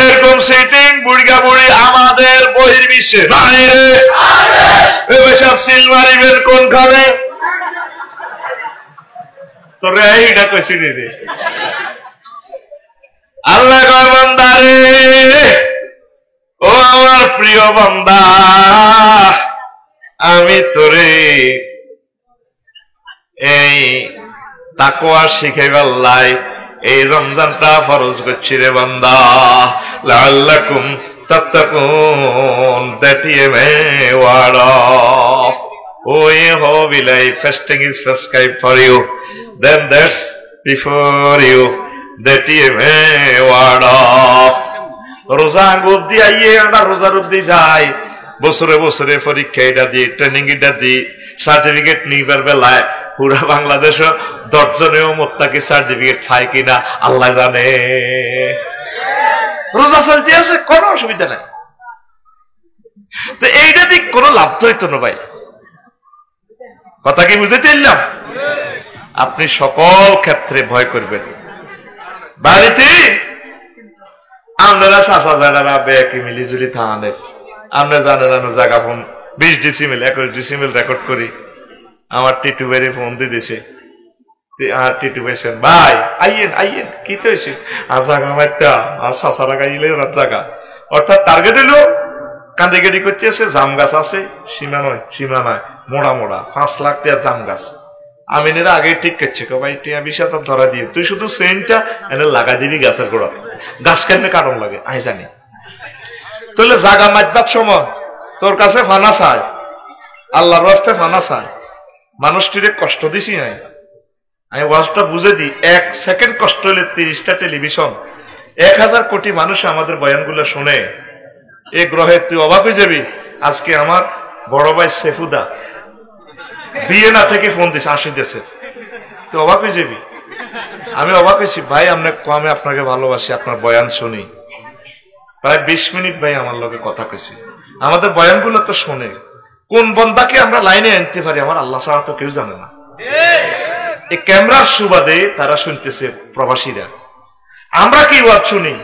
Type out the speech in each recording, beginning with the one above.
এরকম সেটিং বুড়িগা বুড়ি আমাদের বহির্বিশ্বে নাই রে। এসব সিল মারিবেন কোনখানে? তোরে এইটা কইছিলি রে। আল্লাহ কয় বান্দা রে, ও আমার প্রিয় বান্দা, আমি তোরে এই তাকওয়া শিখাইবার লাই এই রমজানটা ফরজ করছি রে বান্দা। লাআল্লাকুম তাত্তাকুন, that ye may ward off. Oh, Yehovah, fasting is prescribed for you. Then that's before you, that ye may ward off. রোজা আঙ্গুর দিয়ে আইয়ে আমরা রোজার উদ্দি যাই, বছরে বছরে পরীক্ষা এটা দিই, ট্রেনিং এটা দিই, সার্টিফিকেট নিবার বেলায় পুরা বাংলাদেশ 10 জনেও মোত্তাকি সার্টিফিকেট পায় কিনা আল্লাহ জানে। রোজা চলতে আছে, কোনো অসুবিধা নাই। তো এইটা দিক কোনো লাভ তো হইতো না ভাই। কথা কি বুঝাইতে এলাম? আপনি সকল ক্ষেত্রে ভয় করবেন। বাড়িতে আপনারা চাষা জানারা বেকি মিলিজুলি থানেন, আপনি জানেন না জায়গা ফোন 20 ডিসিমেল 21 ডিসিমেল রেকর্ড করি। আমার টিটু ভাইরে ফোন দিয়ে দিছে, আর টিটু ভাইছেন ভাই আইয়েন আইয়েন, কি তো হয়েছে আর জায়গা মারটা আর চাষা লাগাইলে ওনার জায়গা, অর্থাৎ টার্গেট হলো কান্দিকাটি করতে আছে। জাম গাছ আছে, সীমা নয় সীমা নয়, মোড়া মোড়া 5 লাখ টাকা জাম গাছ। আমিনেরা আগে ঠিক করছে, ভাই টিয়া 20,000 ধরা দিয়ে তুই শুধু সেন্টটা এনে লাগা দিবি গাছের গোড়া। গাছ কেমনে কারণ লাগে আমি জানি। তাহলে জাগা মাতবার সময় তোর কাছে ফানা চায়, আল্লাহর রাস্তায় ফানা চায়, মানুষটিরে কষ্ট দিছি নাই। আমি ওয়াজটা বুঝে দিই, 1 সেকেন্ড কষ্ট হলে 30টা টেলিভিশন, 1000 কোটি মানুষ আমাদের বয়ানগুলো শুনে। এ গ্রহে তুই অবাক হয়ে যাবি। আজকে আমার বড় ভাই সেফুদা ভিয়েনা থেকে ফোন দিছে, 80 দেশে, তুই অবাক হয়ে যাবি। আমি অবাক হয়েছি, ভাই আমরা কমে আপনাকে ভালোবাসি, আপনার বয়ান শুনি। প্রায় 20 মিনিট ভাই আমার লগে কথা কইছি। আমাদের বয়ানগুলো তো শুনে, কোন বন্দাকে আমরা লাইনে আনতে পারি আমার আল্লাহ ছাড়া তো কেউ জানে না। এই ক্যামেরার সুবাদে তারা শুনতেছে প্রবাসীরা, আমরা কি ওয়াজ শুনি,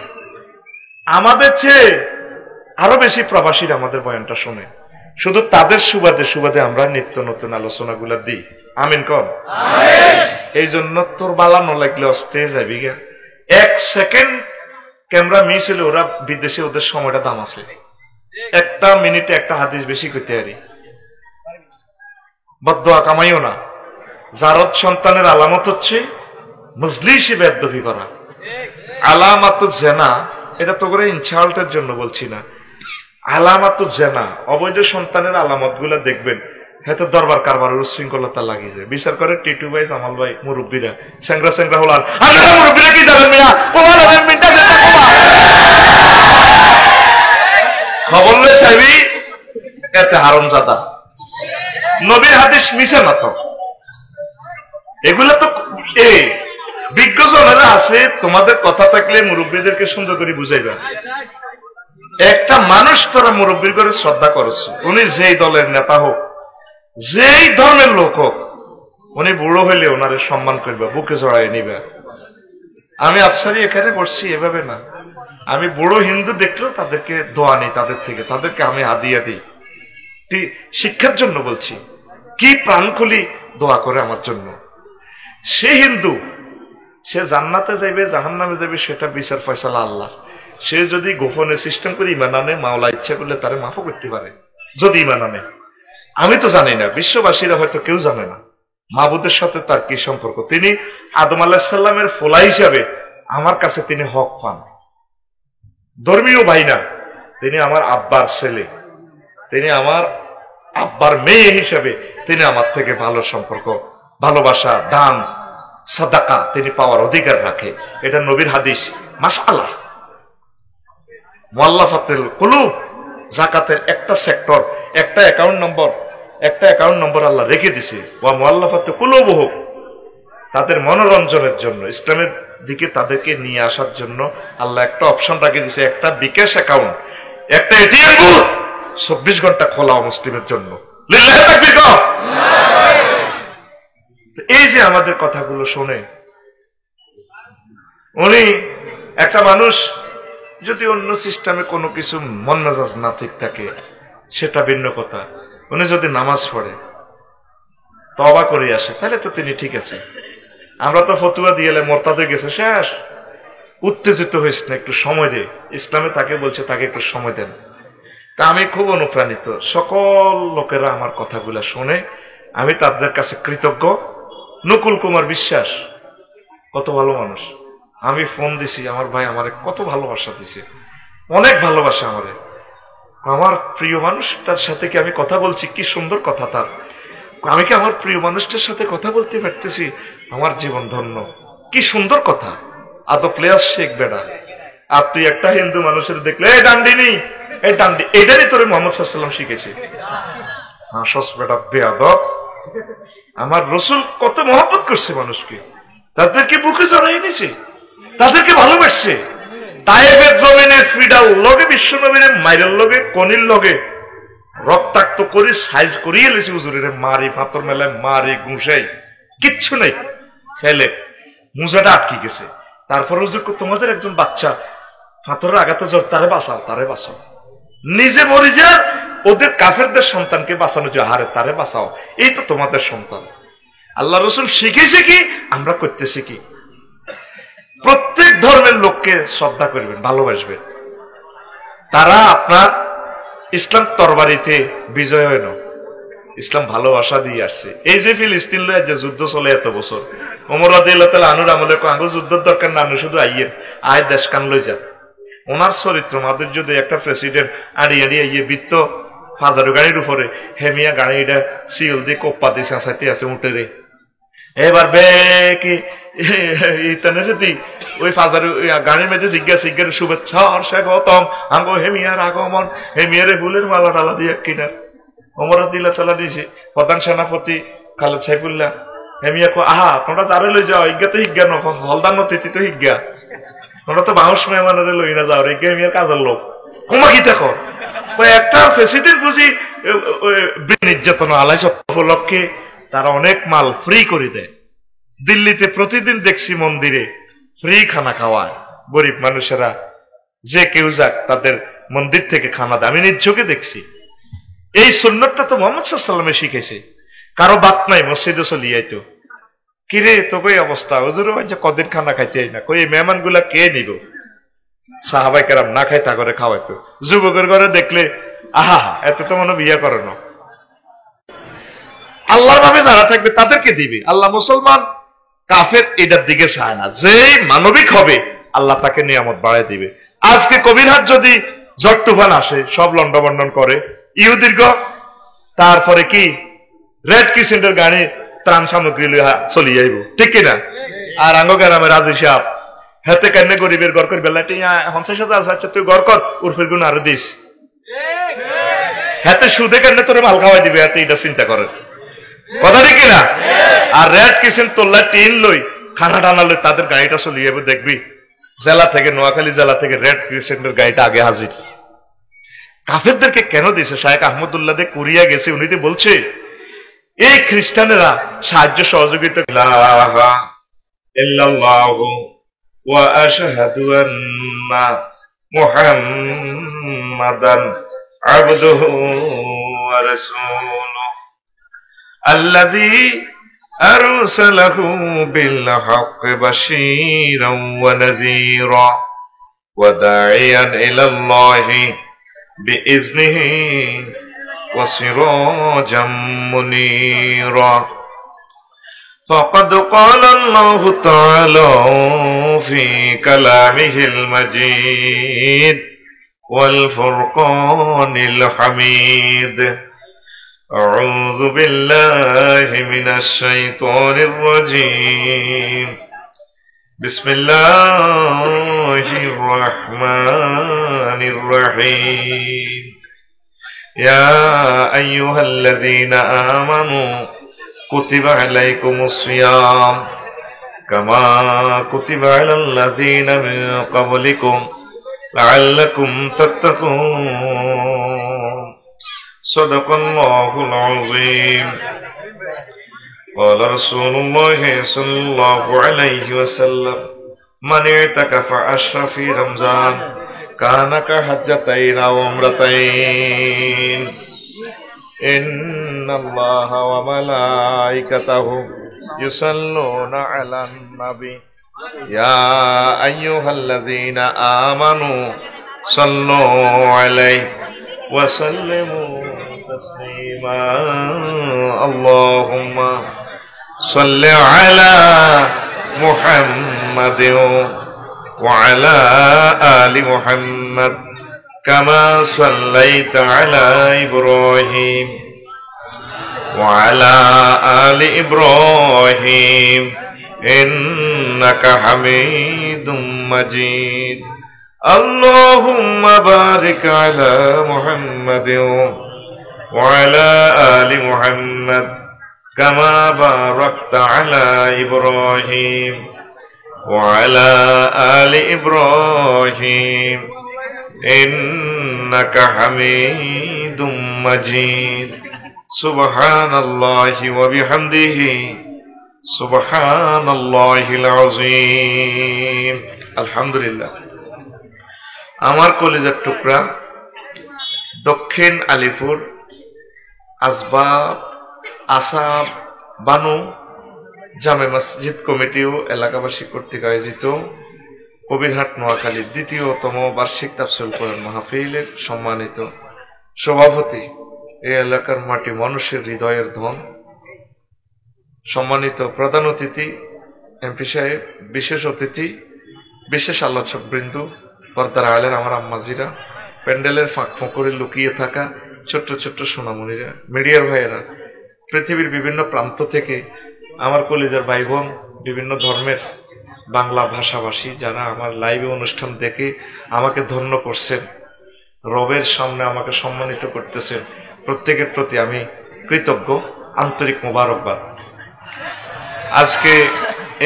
আমাদের চেয়ে আরো বেশি প্রবাসীরা আমাদের বয়ানটা শুনে। শুধু তাদের সুবাদে সুবাদে আমরা নিত্য নতুন আলোচনাগুলা দিই। আমিন কর। এই জন্য তোর বালা ন লাগলে অস্তে যাবি গা। 1 সেকেন্ড ক্যামেরা মিস হলে ওরা বিদেশে ওদের সময়টা দাম আছে। 1 মিনিটে 1টা হাদিস বেশি করতে পারি। বদদোয়া কামাইও না। জারদ সন্তানের আলামত হচ্ছে মজলিসে বেয়াদবি করা। আলামাতুজ জিনা, এটা তো করে ইনসাল্টের জন্য বলছি না, আলামাতুজ জিনা, অবৈধ সন্তানের আলামত গুলা দেখবেন। হয়তো দরবার কারবারের উচ্ছৃঙ্খলতা লাগিয়ে যায়। বিচার করে টিটু ভাই, জামাল ভাই, মুরব্বীরা, স্যাংরা স্যাংরা হলাল। আপনারা মুরব্বীরা কি জানেন মিয়া? খবর লই চাইবি এতে হারামজাদা। নবীর হাদিস মিশে না তো, এগুলো তো বিজ্ঞজনেরা আছে। তোমাদের কথা থাকলে মুরব্বীদেরকে সুন্দর করে বুঝাইবা। একটা মানুষ তোরা মুরব্বীর করে শ্রদ্ধা করছ, উনি যেই দলের নেতা হোক, যেই ধর্মের লোক হোক, উনি বুড়ো হইলে ওনারে সম্মান করবে, বুকে জড়াই নিবে। আমি আফসারি এখানে বসছি এভাবে না, আমি বুড়ো হিন্দু দেখলেও তাদেরকে দোয়া নেই তাদের থেকে, তাদেরকে আমি হাদিয়া দিই। শিক্ষার জন্য বলছি, কি প্রাণ খুলি দোয়া করে আমার জন্য। সে হিন্দু, সে জান্নাতে যাইবে জাহান্নামে যাবে সেটা বিচার ফয়সালা আল্লাহ। সে যদি গোপনে সিস্টেম করে ইমান আনে, মাওলা ইচ্ছা করলে তারে মাফও করতে পারে যদি ইমান আনে। আমি তো জানি না, বিশ্ববাসীরা হয়তো কেউ জানে না মাবুদের সাথে তার কি সম্পর্ক। তিনি আদম আলাইহিস সালামের ফোলা হিসাবে আমার কাছে তিনি হক পান। ধর্মীয় ভাই না, তিনি আমার আব্বার ছেলে, তিনি আমার আব্বার মেয়ে হিসাবে তিনি আমার থেকে ভালো সম্পর্ক, ভালোবাসা, দান, সাদাকা তিনি পাওয়ার অধিকার রাখে। এটা নবীর হাদিস। মাসআলা মুআল্লাফাতুল কুলুব, যাকাতের একটা সেক্টর, একটা অ্যাকাউন্ট নম্বর আল্লাহ রেখে দিছে। ওয়া মুআল্লাফাতুল কুলুবুহুম, তাদের মনোরঞ্জনের জন্য, ইসলামের দিকে তাদেরকে নিয়ে আসার জন্য আল্লাহ একটা অপশন রাখে দিছে। একটা বিকাশ অ্যাকাউন্ট, একটা এটিএম বুথ 24 ঘন্টা খোলা মুসলিমের জন্য। লিল্লাহি তাকবীর। এই যে আমাদের কথাগুলো শোনে, উনি একটা মানুষ যদি অন্য সিস্টেমে কোনো কিছু মন মেজাজ না ঠিক থাকে সেটা ভিন্ন কথা। উনি যদি নামাজ পড়ে তওবা করে আসে তাহলে তো তিনি ঠিক আছে। আমরা তো ফতুয়া দিয়ে মোরতাদ হয়ে গেছে, শেষ। উত্তেজিত হয়েছে না, একটু সময় দে। ইসলামে তাকে বলছে তাকে একটু সময় দেন। তা আমি খুব অনুপ্রাণিত, সকল লোকেরা আমার কথাগুলো শোনে, আমি তাদের কাছে কৃতজ্ঞ। নকুল কুমার বিশ্বাস কত ভালো মানুষ, আমি ফোন দিছি, আমার ভাই আমারে কত ভালোবাসা দিছে, অনেক ভালোবাসা আমারে। আমার প্রিয় মানুষটার সাথে কি আমি কথা বলছি, কি সুন্দর কথা তার। আমি কি আমার প্রিয় মানুষটার সাথে কথা বলতে পারতেছি, আমার জীবন ধন্য। কি সুন্দর কথা। আদব প্লেয়ার শেখ বেড়া। আর তুই একটা হিন্দু মানুষের দেখলে এই ডান্ডিনি, এই ডান্ডি, এটারই তোরে মোহাম্মদ সাল্লাল্লাহু আলাইহি ওয়াসাল্লাম শিখেছে। হাসস বেটা বেয়াদব। আমার রসুল কত মহব্বত করছে মানুষকে, তাদেরকে বুকে জড়াই নিছে, তাদেরকে ভালোবাসছে। তায়েফের জমিনে ফিডার লগে বিশ্বনবীর মাইরের লগে কনির লগে রক্তাক্ত করে সাইজ করিয়ে লেছে হুজুরের, মারি পাথর মেলায় মারি ঘুষাই, কিচ্ছু নেই, খেলে মুজাটা আটকে গেছে। তারপর হুজুর তোমাদের একজন বাচ্চা পাথরের আঘাতে জ্বর, তারে বাঁচাও, তারে বাঁচাও। নিজে মরি যা, ওদের কাফেরদের সন্তানকে বাঁচানো যে হারে, তারে বাঁচাও, এই তো তোমাদের সন্তান। আল্লাহ রসুল শিখেছে কি, আমরা করতেছি কি? প্রত্যেক ধর্মের লোককে শ্রদ্ধা করবেন, ভালোবাসবেন। তারা আপনার ইসলাম তরবারিতে বিজয় হয় না, ইসলাম ভালোবাসা দিয়ে আসছে। এই যে ফিলিস্তিন লয়ে যে যুদ্ধ চলে এত বছর, ওমর রাদিয়াল্লাহু তাআলা আনহুর আমলে আঙ্গুল যুদ্ধের দরকার না, শুধু আইয়ের আয় দেশ কান লই যা। ওনার চরিত্র মাদের যদি একটা প্রেসিডেন্ট আড়ি আড়ি আইয়ে বৃত্ত হাজারো গাড়ির উপরে হেমিয়া গাড়িটা সিল দিয়ে কোপ্পা দিয়ে চেঁচাইতে আছে উঠে রে। এবার বেকি ওই ফাজারু গাড়ির মধ্যে জিজ্ঞাসা শুভেচ্ছা স্বাগতম আঙ্গো হেমিয়ার আগমন, হেমিয়ারে ফুলের মালা টালা দিয়ে কিনার। ওমর রাদিয়াল্লাহু তাআলা দিয়েছে প্রধান সেনাপতি খালেদ সাইফুল্লাহ। হেমিয়া কো আহা তোমরা যারে লই যাও, ইজ্ঞা তো হিজ্ঞা ন, হলদার নতিথি তো হিজ্ঞা, তোমরা তো বাউস মেহমানের লই না যাও, ইজ্ঞা হেমিয়ার কাজের লোক। কুমা কি দেখো একটা প্রেসিডেন্ট বুঝি নির্যাতন আলাই উপলক্ষে তারা অনেক মাল ফ্রি করে দেয়। দিল্লিতে প্রতিদিন দেখছি মন্দিরে ফ্রি খানা খাওয়ায়, গরিব মানুষেরা যে কেউ যাক তাদের মন্দির থেকে খানা দেয়, আমি নিজ চোখে দেখছি। এই সুন্নতটা তো মুহাম্মদ সাল্লাল্লাহু আলাইহি ওয়াসাল্লাম শিখেছে। কারো বাত নাই, মসজিদে চলি আইতো কিরে তোকে অবস্থা, হুজুর কদিন খানা খাইতে না, কই এই মেহমান গুলা কে নিল? সাহাবাই কেরাম না খাই তা করে খাওয়াইতো। যুবকের ঘরে দেখলে আহা এত তো মনে বিয়ে করে না। আল্লাহর ভাবে যারা থাকবে তাদেরকে দিবে আল্লাহ। মুসলমান কাফের এটার দিকে চায় না, যে মানবিক হবে আল্লাহ তাকে নিয়ামত বাড়াই দিবে। আজকে কবিরহাট যদি ঝড় তুফান আসে সব লন্ডভন্ডন করে, ইহুদির্গ তারপরে কি রেড ক্রিসেন্টের গাড়ি ত্রাণ সামগ্রী চলি যাইব, ঠিক কিনা? আর আঙ্গ গ্রামে রাজি সাহেব হাতে কেন গরিবের ঘর করি বেলাটি 50,000 আছে, তুই ঘর কর উর্ফের গুণ আরো দিস, হাতে সুদে কেন তোরে মাল খাওয়াই দিবে, হাতে এটা চিন্তা করে, কথা ঠিক কিনা? আর রেড কিচেন তোল্লা টিন লই খানা টানা লই তাদের গাড়িটা চলে যাবে, দেখবি জেলা থেকে, নোয়াখালী জেলা থেকে রেড ক্রিসেন্টের গাড়িটা আগে হাজির। কাফেরদেরকে কেন দিছে? শায়েখ আহমদুল্লাহ দে কুরিয়া গেছে, উনি তো বলছে এই খ্রিস্টানেরা সাহায্য সহযোগিতা ওয়া আশহাদু আন্না মুহাম্মাদান আবদুহু ওয়া রাসূলুহু আল্লাযী আরসালাহু বিল হাক্কি বাশীরান ওয়া নাযীরা ওয়া দাঈয়ান ইলাল্লাহি বিইজনিহি ওয়া সিরাজাম মুনীরা। فقد قال الله تعالى في كلامه المجيد والفرقان الحميد أعوذ بالله من الشيطان الرجيم بسم الله الرحمن الرحيم يا أيها الذين آمنوا كتب عليكم الصيام كما كتب على الذين من قبلكم لعلكم تتقون صدق الله العظيم قال رسول الله صلى الله عليه وسلم من اعتكف عشر في رمضان কানাকা হাজ্জাতাইন আও উমরাতাইন ইন্নাল্লাহা ওয়া মালাইকাতাহু ইউসাল্লুনা আলান নবী ইয়া আইয়ুহাল্লাযীনা আমানু সাল্লু আলাইহি ওয়া সাল্লিমু তাসলিমা আল্লাহুম্মা সাল্লি আলা মুহাম্মাদিন ওয়া আলা আলি মুহাম্মাদ কামা সাল্লাইতা আলা ইব্রাহিম ওয়া আলা আলি ইব্রাহিম ইন্নাকা হামিদুম মাজিদ আল্লাহুম্মা বারিক আলা মুহাম্মাদিন ওয়া আলা আলি মুহাম্মাদ কামা বারাকতা আলা ইব্রাহিম ওয়া আলা আলি ইব্রাহিম ইন্নাকা হামিদুম মাজিদ সুবহানাল্লাহি ওয়া বিহামদিহি সুবহানাল্লাহিল আযীম। আলহামদুলিল্লাহ। আমার কলিজার টুকরা দক্ষিণ আলিপুর আসবাব আসাব বানু জামে মসজিদ কমিটি ও এলাকাবাসী কর্তৃক আয়োজিত কবিরহাট নোয়াখালীর দ্বিতীয়তম বার্ষিক তাফসীর কোরআন মাহফিলের সম্মানিত সভাপতি, এই এলাকার মাটি মানুষের হৃদয়ের ধন, সম্মানিত প্রধান অতিথি এমপি সাহেব, বিশেষ অতিথি, বিশেষ আলোচক বৃন্দ, পর্দার আলের আমার আম্মাজিরা, প্যান্ডেলের ফাঁক ফোঁকরে লুকিয়ে থাকা ছোট্ট ছোট্ট সোনামণিরা, মিডিয়ার ভাইয়েরা, পৃথিবীর বিভিন্ন প্রান্ত থেকে আমার কলিজার ভাই বোন, বিভিন্ন ধর্মের বাংলা ভাষাভাষী যারা আমার লাইভে অনুষ্ঠান দেখে আমাকে ধন্য করছেন, রবের সামনে আমাকে সম্মানিত করতেছেন, প্রত্যেকের প্রতি আমি কৃতজ্ঞ, আন্তরিক মোবারকবাদ। আজকে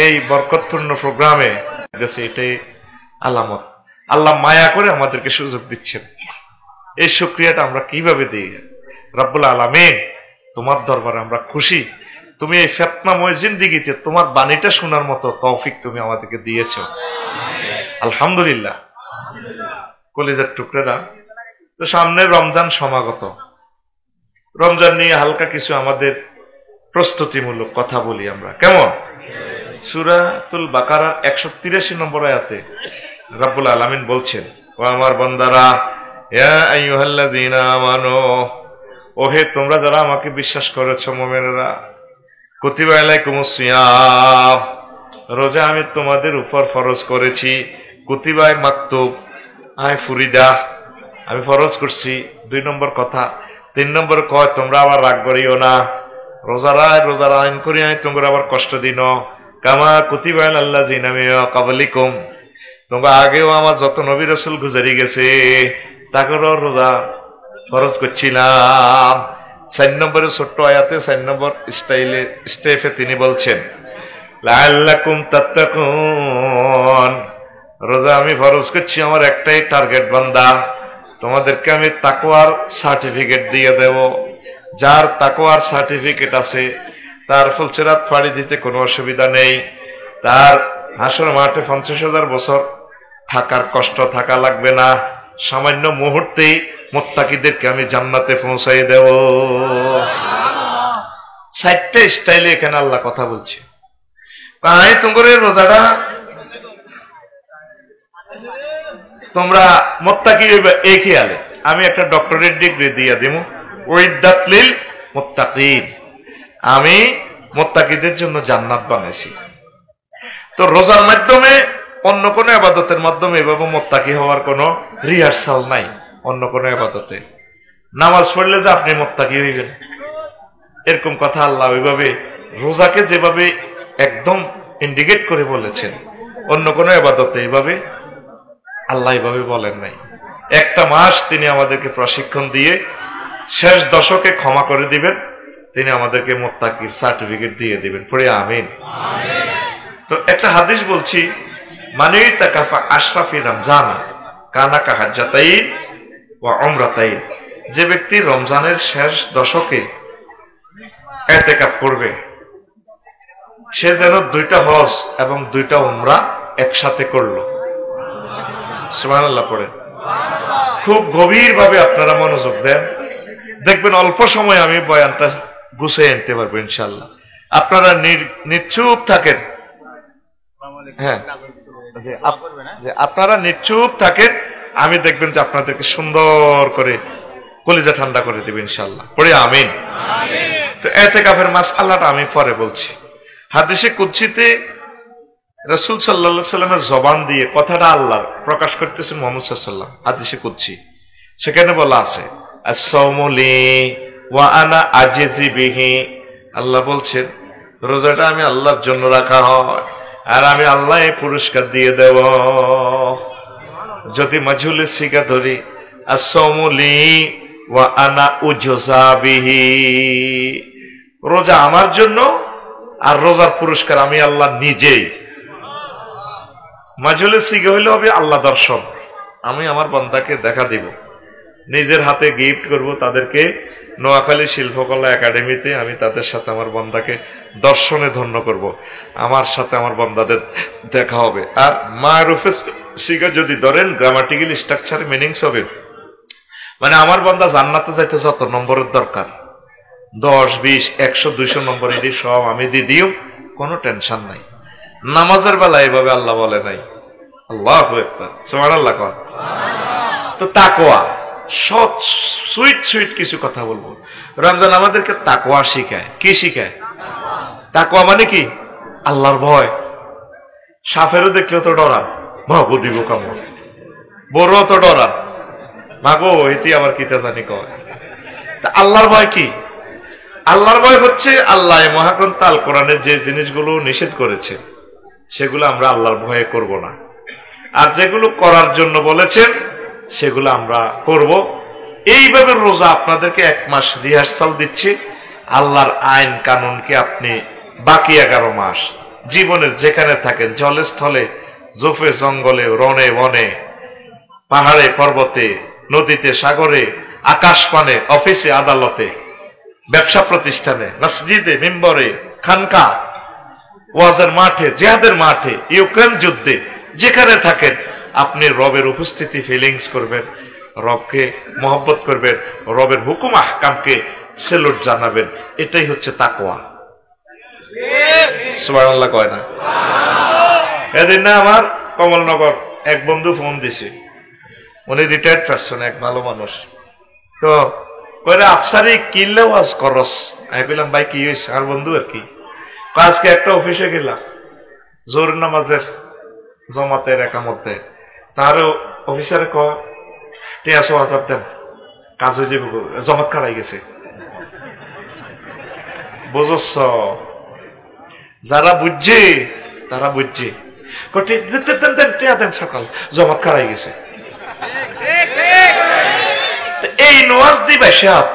এই বরকতপূর্ণ প্রোগ্রামে গেছে, এটাই আলামত আল্লাহ মায়া করে আমাদেরকে সুযোগ দিচ্ছেন। এই শুকরিয়াটা আমরা কিভাবে দিই? রব্বুল আলামিন, তোমার দরবারে আমরা খুশি, তুমি এই ফিতনাময় জিন্দেগিতে তোমার বাণীটা শোনার মতো তৌফিক তুমি আমাদেরকে দিয়েছ, আলহামদুলিল্লাহ। কলিজার টুকরারা, তো সামনে রমজান সমাগত, রমজান নিয়ে হালকা কিছু আমাদের প্রস্তুতিমূলক কথা বলি আমরা, কেমন? সূরাতুল বাকারার 183 নম্বর আয়াতে রব্বুল আলামিন বলছেন, ও আমার বান্দারা, ইয়া আইয়ুহাল্লাযীনা আমানু, ওহে তোমরা যারা আমাকে বিশ্বাস করেছো মুমিনেরা, কুতিবা আলাইকুমুস সিয়াম, রোজা আমি তোমাদের উপর ফরজ করেছি। কুতিবায় মাকতুব, আয় ফুরিদা, আমি ফরজ করছি, 2 নম্বর কথা। 3 নম্বর কয় তোমরা আবার রাগ করিও না, রোজার আইন করি আয় তোমরা আবার কষ্ট দিন, কামা কুতিবা আলাল্লাযীনা মিন ক্বাবলিকুম, তোমরা আগেও আমার যত নবী রাসূল গুজারি গেছে তাদেরও রোজা ফরজ করছিলাম। 4 নম্বরের ছোট্ট আয়াতে 4 নম্বর স্টেপে তিনি বলছেন, লাআল্লাকুম তাত্তাকুন, রোজা আমি ফরজ করছি, আমার একটাই টার্গেট বান্দা, তোমাদেরকে আমি তাকওয়ার সার্টিফিকেট দিয়ে দেব। যার তাকওয়ার সার্টিফিকেট আছে তার ফুলসিরাত পাড়ি দিতে কোনো অসুবিধা নেই, তার হাসর মাঠে 50,000 বছর থাকার কষ্ট থাকা লাগবে না, সামান্য মুহূর্তেই মুত্তাকিদেরকে আমি জান্নাতে পৌঁছাই দেব। 4টা স্টাইলে এখানে আল্লাহ কথা বলছে। আয় তোমার রোজাটা তোমরা মুত্তাকি হইবে এই খেয়ালে আমি একটা ডক্টরেট ডিগ্রি দিয়ে দেব, উইদ্দাত লিল মুত্তাকিন, আমি মুত্তাকিদের জন্য জান্নাত বানাইছি। তো রোজার মাধ্যমে অন্য কোন ইবাদতের মাধ্যমে এভাবে মুত্তাকি হওয়ার কোনো রিহার্সাল নাই। অন্য কোন ইবাদতে নামাজ পড়লে যে আপনি মুত্তাকি হইবেন এরকম কথা আল্লাহ ওইভাবে রোজাকে যেভাবে একদম ইন্ডিকেট করে বলেছেন, অন্য কোন ইবাদতে এভাবে আল্লাহ এভাবে বলেন নাই। একটা মাস তিনি আমাদেরকে প্রশিক্ষণ দিয়ে শেষ দশকে ক্ষমা করে দিবেন, তিনি আমাদেরকে মুত্তাকির সার্টিফিকেট দিয়ে দিবেন, পড়ে আমিন। তো একটা হাদিস বলছি, মানে তাকাফা আশরাফি রমজান কানাকা হাজ্জাতাইন ওয়া উমরাতাইন, যে ব্যক্তি রমজানের শেষ দশকে ইতিকাফ করবে সে যেন 2টা হজ এবং 2টা উমরা একসাথে করলো। সুবহানাল্লাহ পড়ে। খুব গভীর ভাবে আপনারা মনোযোগ দেন, দেখবেন অল্প সময় আমি বয়ানটা গুছিয়ে আনতে পারবো ইনশাল্লাহ। আপনারা নিশ্চুপ থাকেন, হ্যাঁ আপনারা নিশ্চুপ থাকেন, আমি দেখবেন যে আপনাদেরকে সুন্দর করে কলিজা ঠান্ডা করে দেবে ইনশাল্লাহ। পড়ে আমিন। তো ইতিকাফের মাসআলাটা আমি পরে বলছি। হাদিসে কুদসিতে রাসূল সাল্লাল্লাহু আলাইহি সাল্লামের জবান দিয়ে কথাটা আল্লাহ প্রকাশ করতেছেন মুহাম্মদ সাল্লাল্লাহু আলাইহি ওয়াসাল্লাম। হাদিসে কুদসি সেখানে বলা আছে আস-সাওমু লি ওয়া আনা আজিজি বিহি। আল্লাহ বলছেন রোজাটা আমি আল্লাহর জন্য রাখা হয় আর আমি আল্লাহ পুরস্কার দিয়ে দেব। যদি মাজহুলে সিগা ধরি আস-সাওমু লি ওয়া আনা উজজা বিহি, রোজা আমার জন্য আর রোজার পুরস্কার আমি আল্লাহ নিজেই। মাজহুলে সিগা হইলে হবে আল্লাহ দর্শন, আমি আমার বান্দাকে দেখা দিব, নিজের হাতে গিফট করব তাদেরকে। নোয়াখালী শিল্পকলা একাডেমিতে আমি তাদের সাথে আমার বান্দাকে দর্শনে ধন্য করব, আমার সাথে আমার বান্দাদের দেখা হবে। আর মারুফে সিগা যদি ধরেন গ্রামাটিক্যাল স্ট্রাকচার মিনিংস হবে, মানে আমার বান্দা জান্নাতে যাইতে যত নম্বরের দরকার 10, 20, 100, 200 নম্বর এটি সব আমি দিয়ে দিও, কোনো টেনশন নাই। নামাজের বেলা এইভাবে আল্লাহ বলে নাই। আল্লাহু আকবার, সুবহানাল্লাহ। তো তাকওয়া সৎ সুইট সুইট কিছু কথা বলবো। রমজান আমাদেরকে তাকওয়া শিখায়। কি শিখায়? তাকওয়া মানে কি? আল্লাহর ভয়। সাপেরও দেখলে তো ডরান, ভাগো দিব কামড়, বড় তো ডরান, ভাগো এটি আবার কিতা জানি কয়। আল্লাহর ভয় কি? আল্লাহর ভয় হচ্ছে আল্লাহ মহাগ্রন্থ আল কোরআনে যে জিনিসগুলো নিষেধ করেছে সেগুলো আমরা আল্লাহর ভয়ে করব না, আর যেগুলো করার জন্য বলেছেন সেগুলো আমরা করব। এইভাবে রোজা আপনাদেরকে 1 মাস রিহার্সাল দিচ্ছে। আল্লাহর আইন কানুনকে আপনি বাকি 11 মাস জীবনের যেখানে থাকেন, জলে স্থলে, জোফে জঙ্গলে, রনে বনে, পাহাড়ে পর্বতে, নদীতে সাগরে, আকাশপানে, অফিসে আদালতে, ব্যবসা প্রতিষ্ঠানে, মসজিদে, মিম্বরে, খানকা, ওয়াজের মাঠে, জিহাদের মাঠে, ইউক্রেন যুদ্ধে, যেখানে থাকেন আপনি রবের উপস্থিতি ফিলিংস করবেন, রবকে মহব্বত করবেন, রবের হুকুম আহকামকে সেলুট জানাবেন। এটাই হচ্ছে তাকওয়া। সুবহানাল্লাহ কয় না? এদিন না আমার কমলনগর এক বন্ধু ফোন দিছে, উনি রিটায়ার্ড পারসন, এক ভালো মানুষ। তো কইরা আফসারি কিনলে ওয়াজ করস। আমি বললাম ভাই কি হয়েছে? আর বন্ধু আর কি, আজকে একটা অফিসে গেলাম, জোর নামাজের জমাতের একামতে, তার অফিসারে টিয়া 1,000 দেন, কাজ হয়ে যাবে, জমাত কারাই গেছে। বুঝছ? যারা বুঝছে তারা বুঝছে, সকাল জমাত কারাই গেছে। এই নোয়াজ দিবে সাপ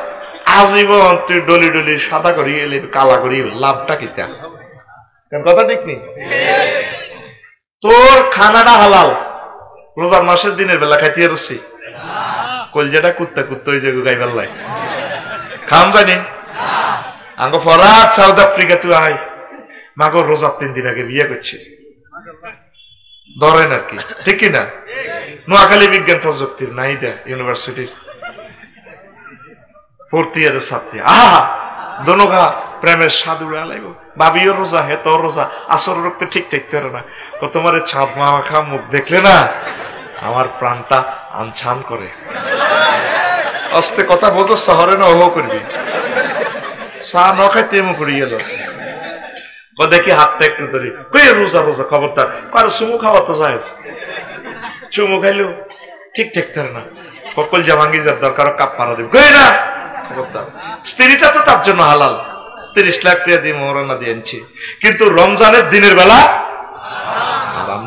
আজীবন তুই ডলি ডলি সাদা করি এলে কালা করি, লাভটা কিতা? কথা ঠিক নেই। তোর খানাটা হালাল, রোজার মাসের দিনের বেলা খাইতে রসি, কলজাটা কুত্তা কুত্তা ওই যে গাইবার লাই খাম জানি। আঙ্গ ফরাত সাউথ আফ্রিকা তুই আয়, মাগো রোজার 3 দিন আগে বিয়ে করছে, ধরেন আর কি, ঠিক কিনা? নোয়াখালী বিজ্ঞান প্রযুক্তির নাইদা ইউনিভার্সিটির 4th ইয়ারের ছাত্রী, আহা দোনোগা প্রেমের স্বাদ উড়ে লাগো, ভাবিও রোজা, হে তোর রোজা, আসর রক্তে ঠিক থাকতে পারে না। তোমার ছাদ মাখা মুখ দেখলে না আমার প্রাণটা আনছান করে। আস্তে কথা বলতো, শহরে না ওহো করবি, চা ন খাইতে এমন করি গেল। দেখি হাতটা একটু ধরি, কই রোজা রোজা খবরদার, কারো চুমু খাওয়া তো যায়, চুমু খাইলেও ঠিক থাকতে পারে না, ককল যা ভাঙ্গি যার দরকার কাপ পারা দেবে, কই না খবরদার। স্ত্রীটা তো তার জন্য হালাল, 30 লাখ টাকা দিয়ে মোহরানা দিয়ে আনছি, কিন্তু রমজানের দিনের বেলা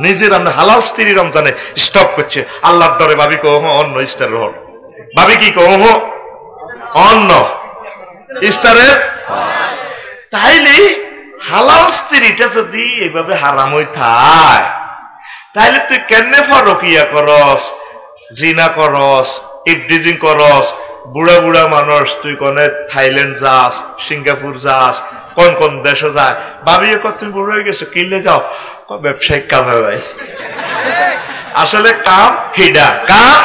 নিজের আমরা হালাল স্ত্রী রমজানে স্টপ করছে। আল্লাহর দরে ভাবি কো অন্য ইস্তার রহর, ভাবি কি কো অন্য ইস্তারের। তাইলে হালাল স্ত্রীটা যদি এইভাবে হারাম হই থাক, তাইলে তুই কেমনে ফরকিয়া করস, জিনা করস, ইফডিজিং করস, বুড়া বুড়া মানুষ তুই কোনে থাইল্যান্ড যাস, সিঙ্গাপুর যাস, কোন কোন দেশে যায়, ভাবি তুমি বুড়ো হয়ে গেছো, কিনলে যাও, ব্যবসায়িক কামে যায়। আসলে কাম হিডা, কাম